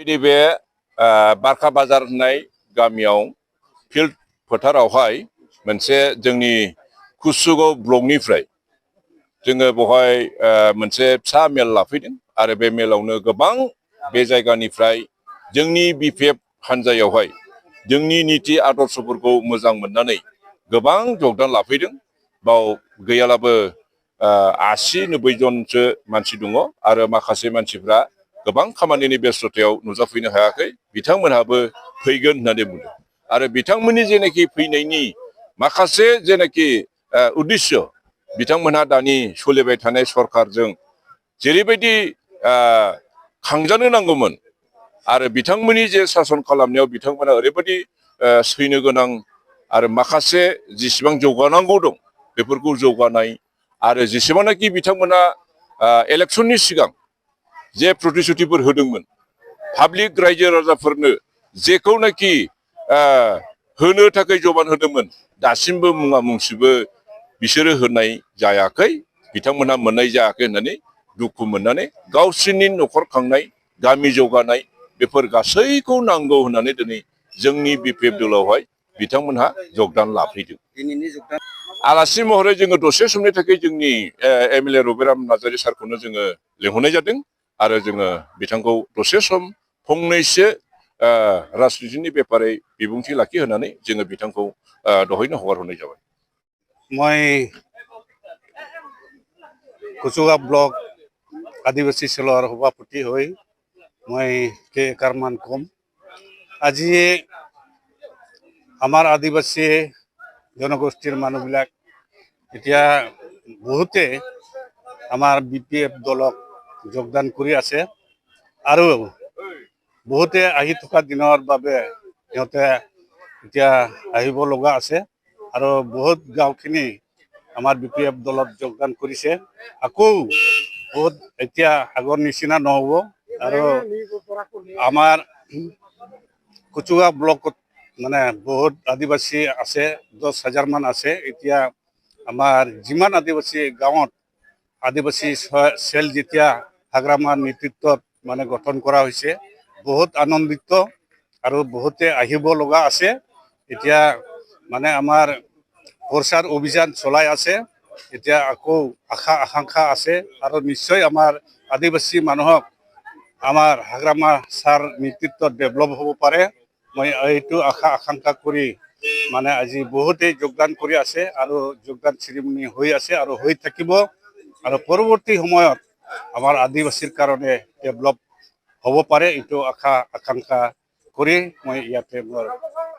नैबे बारखा बाजार होननाय गामियाव फिल्ड फोथारावहाय मोनसे जोंनि कुसुगाव ब्लकनिफ्राय जोङो बेवहाय मोनसे फिसा मेल लाफैदों आरो बे मेलावनो गोबां बे जायगानिफ्राय जोंनि बिपिएफ हान्जायावहाय जोंनि नीति आदर्शफोरखौ मोजां मोननानै गोबां जगदान लाफैदों। बाव गैयालाबो 80-90 जनसो मानसि दङ आरो माखासे मानसिफ्रा गोबां खामानिनि बेस्ततायाव नुजाफैनो हायाखै। बिथांमोनहाबो फैगोन होननानै बुंदों आरो बिथांमोननि जेनाखि फैनायनि माखासे जेनाखि उद्देश्य बिथांमोनहा दानि सोलिबाय थानाय सरकारजों जेरैबायदि खांजानो नांगौमोन आरो बिथांमोननि जे सासन खालामनायाव बिथांमोना ओरैबायदि सैनो गोनां आरो माखासे जेसेबां जौगानांगौ दं बेफोरखौ जौगानाय आरो जेसेबांनाखि बिथांमोना इलेक्सननि सिगां जे प्रतिश्रुतिफोर होदोंमोन पाब्लिक रायजो राजाफोरनो जेखौनाखि होनो थाखाय जबान होदोंमोन दासिमबो मुङा मुंसिबो बिसोरो होनाय जायाखै। बिथांमोनहा मोननाय जायाखै होननानै दुखु मोननानै गावसोरनि न'खर खांनाय गामि जौगानाय बेफोर गासैखौ नांगौ होननानै दिनै जोंनि बिपिएफ दलावहाय बिथांमोनहा जगदान लाफैदों। आलासि महरै जोङो दसे समनि थाखाय जोंनि एमएलए रबिराम नार्जारि सारखौनो जोङो लिंहरनाय जादों आरो जोङो बिथांखौ दसे सम फंनैसो राजनितिनि बेपारै बिबुंथि लाखिहोनानै जोङो बिथांखौ दहायनो हगारहरनाय जाबाय। मैं कुसुगाव ब्लक आदिवासी सेलर सभापति हई मैं के कारमान कम आज आमार आदिवासी जनगोष्ठीर मानुबिलाक इतिया बहुते आमार बिपिएफ दलक योगदान करी आछे आरो बहुते आहि थका दिनर बाबे इहते इतिया आहिब लगा आछे आरो बहुत गाँवखिनि आमार बिपिएफ दलत योगदान करिছে आको बहुत इतिया आगर निचिना नहब आरो आमार कुचुगाव ब्लक माने बहुत आदिवासी आछे 10,000 मान आछे इतिया आमार जिमान आदिवासी गाँवत आदिवासी सेल जितिया हाग्रामा नेतृत्व माने गठन करा होइसे बहुत आनंदित आरो बहुते आहिब लगा आछे इतिया माने आमार प्रचार अभियान चलाई आछे इतिया आको आशा आकांक्षा आछे आरो निश्चय आमार आदिवासी मानुहक आमार हाग्रामा सार नेतृत्व डेभलप होबो पारे मैं एटु आशा आकांक्षा करी माने আজি बहुते योगदान करी आछे आरो योगदान सेरेमनी होई आछे आरो होई थाकिबो आरो परवर्ती समयत आमार आदिवासीर कारणे डेभलप होबो पारे एटु आशा आकांक्षा करी मैं इयाते मोर